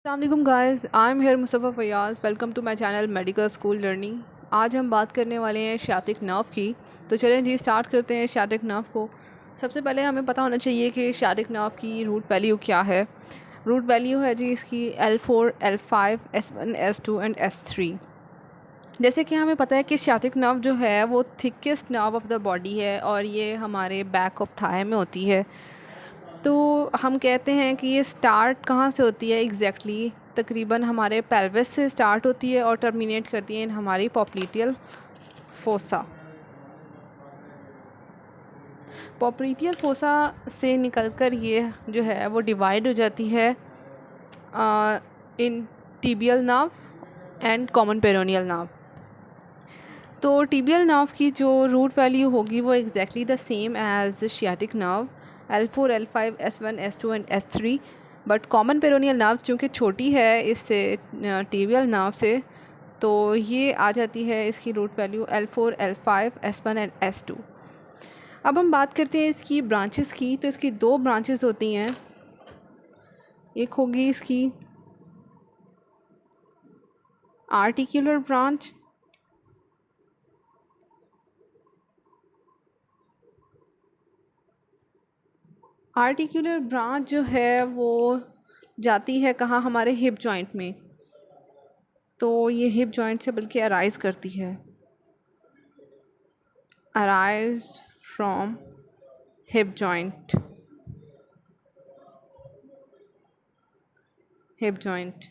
अस्सलाम guys, I am here Mustafa Fayaz. Welcome to my channel medical school learning. आज हम बात करने वाले हैं शातिक नर्व की। तो चलें जी, स्टार्ट करते हैं शातिक नर्व को। सबसे पहले हमें पता होना चाहिए कि शातिक नर्व की रूट वैल्यू क्या है। रूट वैल्यू है जी इसकी L4, L5, S1, S2 and S3। जैसे कि हमें पता है कि शातिक नर्व जो है वो thickest nerve of the body है और ये हमारे बैक ऑफ थाई में होती है। तो हम कहते हैं कि ये स्टार्ट कहाँ से होती है एग्जैक्टली तकरीबन हमारे पेल्विस से स्टार्ट होती है और टर्मिनेट करती है इन हमारी पॉप्लिटियल फोसा। पॉप्लिटियल फोसा से निकलकर ये जो है वो डिवाइड हो जाती है in tibial nerve and common peroneal nerve. तो टिबियल नर्व की जो रूट वैल्यू होगी वो exactly the same as sciatic nerve L4, L5, S1, S2 and S3। But common peroneal nerve चूँकि छोटी है इससे टिबियल नर्व से, तो ये आ जाती है इसकी root value L4, L5, S1 and S2। अब हम बात करते हैं इसकी ब्रांचेस की। तो इसकी दो ब्रांचेस होती हैं। एक होगी इसकी आर्टिकुलर ब्रांच, आर्टिकुलर ब्रांच जो है वो जाती है कहाँ, हमारे हिप जॉइंट में। तो ये हिप जॉइंट से बल्कि अराइज करती है, arise from hip joint, hip joint.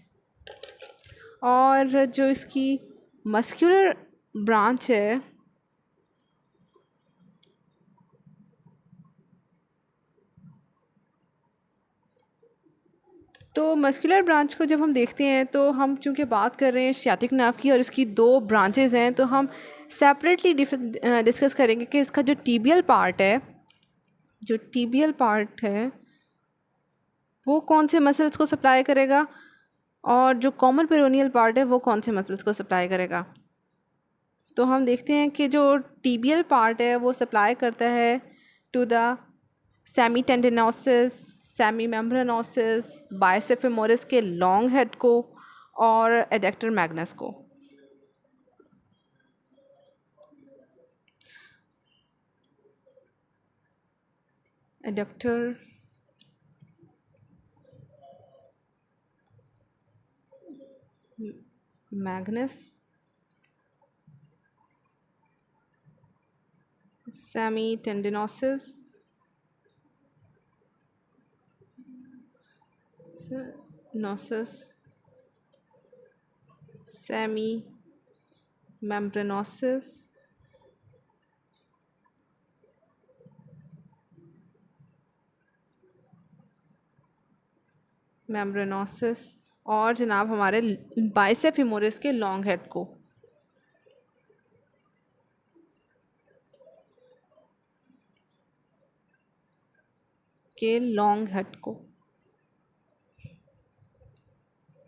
और जो इसकी मस्कुलर ब्रांच है तो मस्कुलर ब्रांच को जब हम देखते हैं तो हम चूँकि बात कर रहे हैं शियाटिक नर्व की और इसकी दो ब्रांचेस हैं, तो हम सेपरेटली डिस्कस करेंगे कि इसका जो टीबियल पार्ट है, जो टीबियल पार्ट है वो कौन से मसल्स को सप्लाई करेगा और जो कॉमन पेरोनियल पार्ट है वो कौन से मसल्स को सप्लाई करेगा। तो हम देखते हैं कि जो टीबियल पार्ट है वो सप्लाई करता है to the semitendinosus, semimembranosus, bicep femoris के लॉन्ग हेड को और एडेक्टर मैग्नस को। एडेक्टर मैग्नस, सेमी टेंडिनोसिस, नोसिस, सेमी मेम्ब्रेनोसिस, मेम्ब्रेनोसिस और जनाब हमारे बाइसेप फेमोरिस के लॉन्ग हेड को। लॉन्ग हेड को।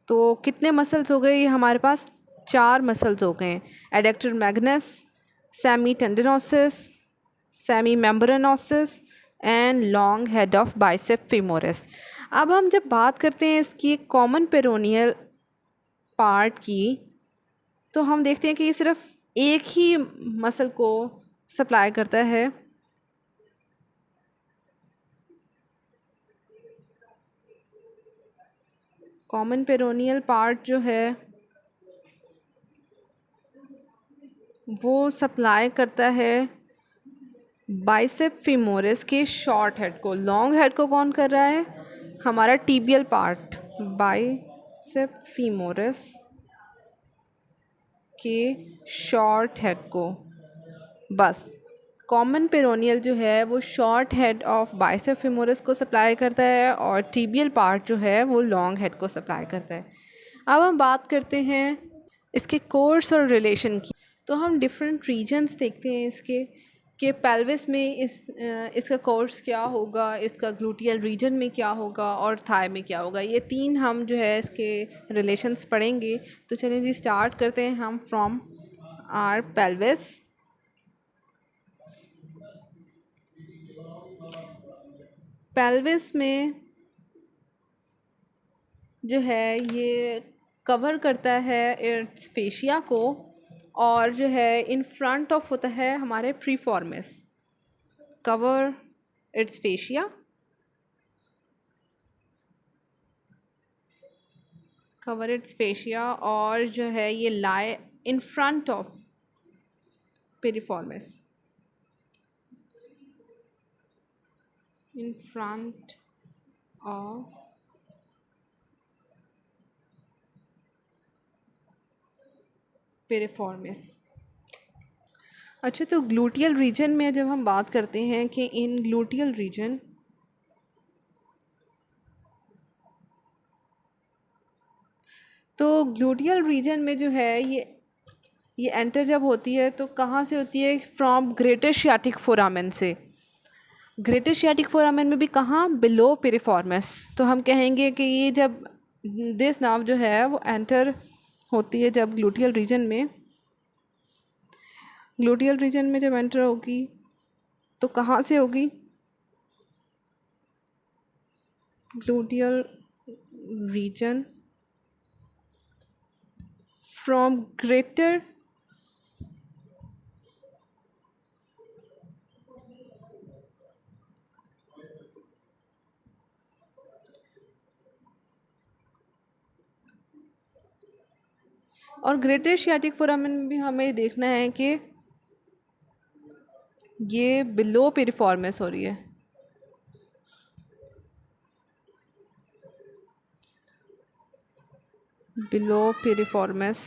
तो कितने मसल्स हो गए ये हमारे पास? चार मसल्स हो गए हैं। Adductor magnus, semitendinosus, semimembranosus and long head of bicep femoris. अब हम जब बात करते हैं इसकी कॉमन पेरोनियल पार्ट की, तो हम देखते हैं कि ये सिर्फ एक ही मसल को सप्लाई करता है। कॉमन पेरोनियल पार्ट जो है वो सप्लाई करता है बाइसेप फीमोरिस के शॉर्ट हेड को। लॉन्ग हेड को कौन कर रहा है? हमारा टीबियल पार्ट, बाइसेप फीमोरिस के शॉर्ट हेड को। बस कॉमन पेरोनियल जो है वो short head of bicep femoris को सप्लाई करता है और टीबियल पार्ट जो है वो लॉन्ग हेड को सप्लाई करता है। अब हम बात करते हैं इसके कोर्स और रिलेशन की। तो हम डिफरेंट रीजन्स देखते हैं इसके कि पेल्विस में इसका कोर्स क्या होगा, इसका ग्लूटियल रीजन में क्या होगा और थाई में क्या होगा। ये तीन हम जो है इसके रिलेशंस पढ़ेंगे। तो चलिए जी, स्टार्ट करते हैं हम फ्रॉम आर पेल्विस। पेल्विस में जो है ये कवर करता है इट्स फेशिया को, और जो है इन फ्रंट ऑफ होता है हमारे piriformis. Cover its fascia, cover its fascia, और जो है ये lie in front of piriformis, in front of piriformis. अच्छा, तो ग्लूटियल रीजन में जब हम बात करते हैं कि इन ग्लूटियल रीजन, तो ग्लूटियल रीजन में जो है ये एंटर जब होती है तो कहाँ से होती है? फ्रॉम ग्रेटर शियाटिक फोरामेन से। ग्रेटर शियाटिक फोरामेन में भी कहाँ? बिलो पेरिफॉर्मिस। तो हम कहेंगे कि ये जब दिस नाव जो है वो एंटर होती है जब ग्लूटियल रीजन में, ग्लूटियल रीजन में जब एंटर होगी तो कहाँ से होगी? ग्लूटियल रीजन फ्रॉम ग्रेटर और ग्रेटर शियाटिक फोरामेन में भी हमें देखना है कि ये बिलो पेरिफॉर्मिस हो रही है। बिलो पेरिफॉर्मिस,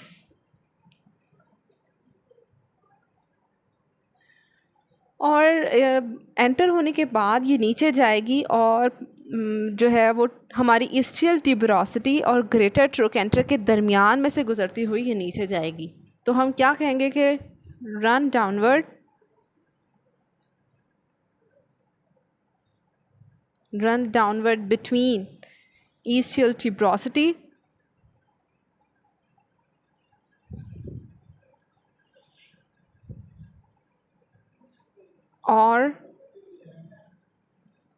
और एंटर होने के बाद ये नीचे जाएगी और जो है वो हमारी इस्चियल ट्यूबरोसिटी और ग्रेटर ट्रोकेंटर के दरमियान में से गुजरती हुई ये नीचे जाएगी। तो हम क्या कहेंगे कि run downward, run downward between ischial tuberosity और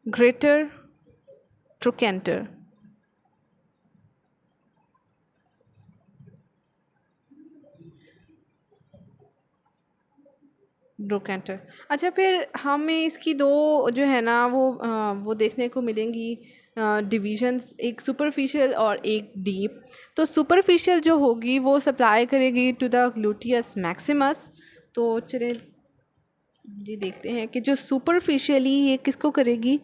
ग्रेटर ट्रोकेंटर। ट्रोकेंटर। अच्छा, फिर हमें इसकी दो जो है ना वो देखने को मिलेंगी डिविजन्स, एक सुपरफिशियल और एक डीप। तो सुपरफिशियल जो होगी वो सप्लाई करेगी टू द ग्लूटियस मैक्सिमस। तो चलिए जी देखते हैं कि जो सुपरफिशियली ये किसको करेगी?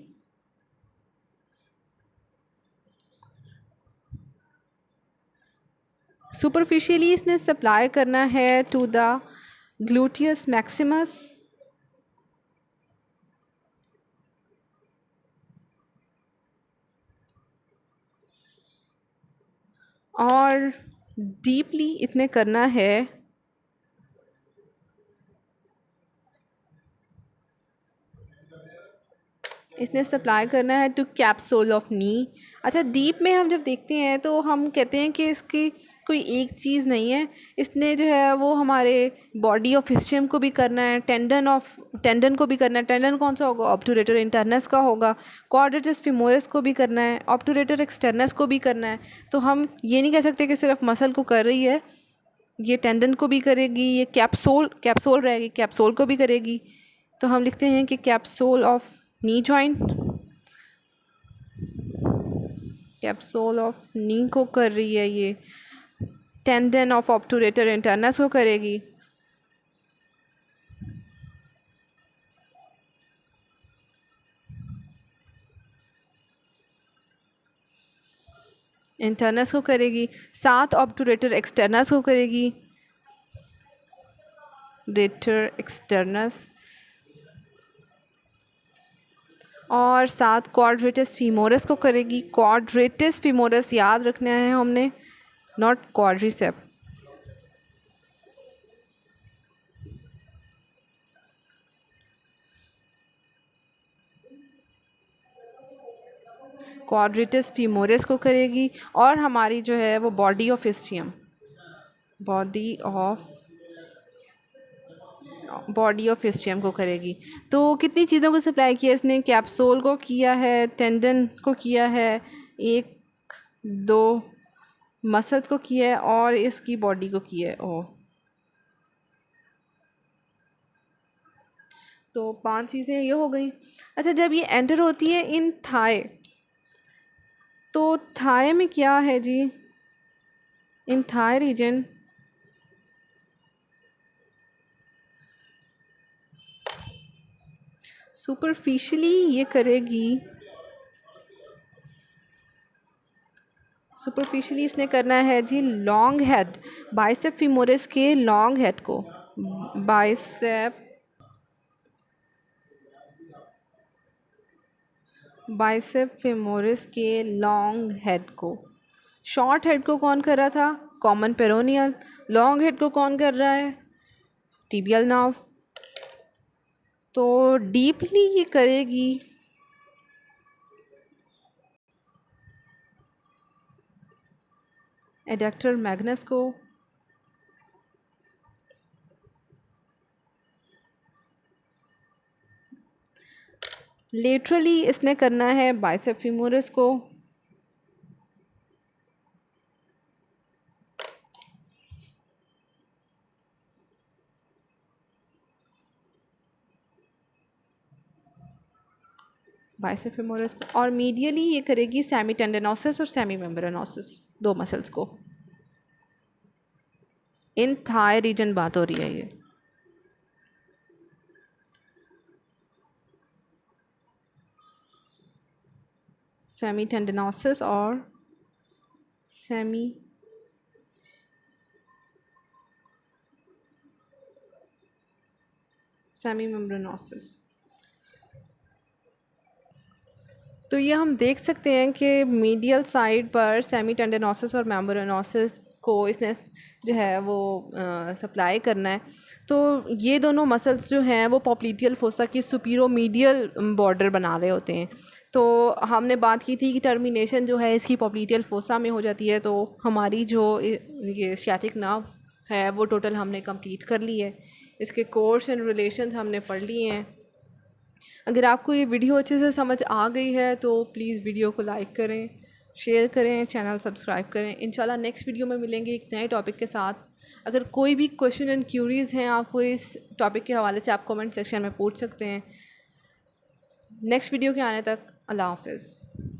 सुपरफिशियली इसने सप्लाई करना है टू द ग्लूटियस मैक्सिमस, और डीपली इतने करना है इसने सप्लाई करना है टू कैप्सूल ऑफ नी। अच्छा, डीप में हम जब देखते हैं तो हम कहते हैं कि इसकी कोई एक चीज़ नहीं है, इसने जो है वो हमारे बॉडी ऑफ हिस्ट्रियम को भी करना है, टेंडन को भी करना है। टेंडन कौन सा होगा? ऑब्टूरेटर इंटरनस का होगा। क्वाड्रेटिस फीमोरिस को भी करना है, ऑब्टूरेटर एक्सटर्नस को भी करना है। तो हम ये नहीं कह सकते कि सिर्फ मसल को कर रही है, ये टेंडन को भी करेगी, ये कैप्सूल रहेगी, कैप्सूल को भी करेगी। तो हम लिखते हैं कि capsule of knee joint, capsule of नी को कर रही है, ये टेंडन ऑफ ऑब्टूरेटर इंटरनस को करेगी। इंटरनस को करेगी, साथ ऑब्टूरेटर एक्सटर्नस को करेगी, रेटर एक्सटर्नस, और साथ क्वाड्रेटिस फीमोरस को करेगी। क्वाड्रेटिस फीमोरस याद रखना है हमने, नॉट क्वाड्रिसेप। क्वाड्रेटिस फीमोरस को करेगी, और हमारी जो है वो बॉडी ऑफ हिस्ट्रियम, बॉडी ऑफ हिस्ट्रियम को करेगी। तो कितनी चीज़ों को सप्लाई किया इसने? कैप्सूल को किया है, टेंडन को किया है, 1 2 मसल्स को किया है और इसकी बॉडी को किया है। ओह, तो 5 चीज़ें ये हो गई। अच्छा, जब ये एंटर होती है इन थाई, तो थाई में क्या है जी? इन थाई रीजन सुपरफिशियली ये करेगी, सुपरफिशियली इसने करना है जी लॉन्ग हेड, बाइसेप फीमोरिस के लॉन्ग हेड को, बाइसेप बाइसेप फेमोरिस के लॉन्ग हेड को। शॉर्ट हेड को कौन कर रहा था? Common peroneal. लॉन्ग हेड को कौन कर रहा है? Tibial nerve. तो डीपली ये करेगी एडक्टर मैग्नस को, लेटरली इसने करना है बाइसेप फीमोरिस को, बाइसेप फीमोरिस को, और मीडियली ये करेगी सेमी टेंडनोसिस और सेमी मेम्ब्रेनोसिस, दो मसल्स को। इन थाई रीजन बात हो रही है ये। सेमी टेंडनोसिस और सेमी मेम्ब्रेनोसिस। तो ये हम देख सकते हैं कि मीडियल साइड पर सेमी टेंडनोसिस और मेम्ब्रेनोसिस को इसने जो है वो सप्लाई करना है। तो ये दोनों मसल्स जो हैं वो पॉप्लीटियल फोसा की सुपीरोमीडियल बॉर्डर बना रहे होते हैं। तो हमने बात की थी कि टर्मिनेशन जो है इसकी पॉप्लीटियल फोसा में हो जाती है। तो हमारी जो ये स्ciatic नर्व है वो टोटल हमने कंप्लीट कर ली है। इसके कोर्स एंड रिलेशंस हमने पढ़ लिए हैं। अगर आपको ये वीडियो अच्छे से समझ आ गई है तो प्लीज़ वीडियो को लाइक करें, शेयर करें, चैनल सब्सक्राइब करें। इंशाल्लाह नेक्स्ट वीडियो में मिलेंगे एक नए टॉपिक के साथ। अगर कोई भी क्वेश्चन एंड क्यूरीज़ हैं आपको इस टॉपिक के हवाले से, आप कमेंट सेक्शन में पूछ सकते हैं। नेक्स्ट वीडियो के आने तक अल्लाह हाफ़िज़।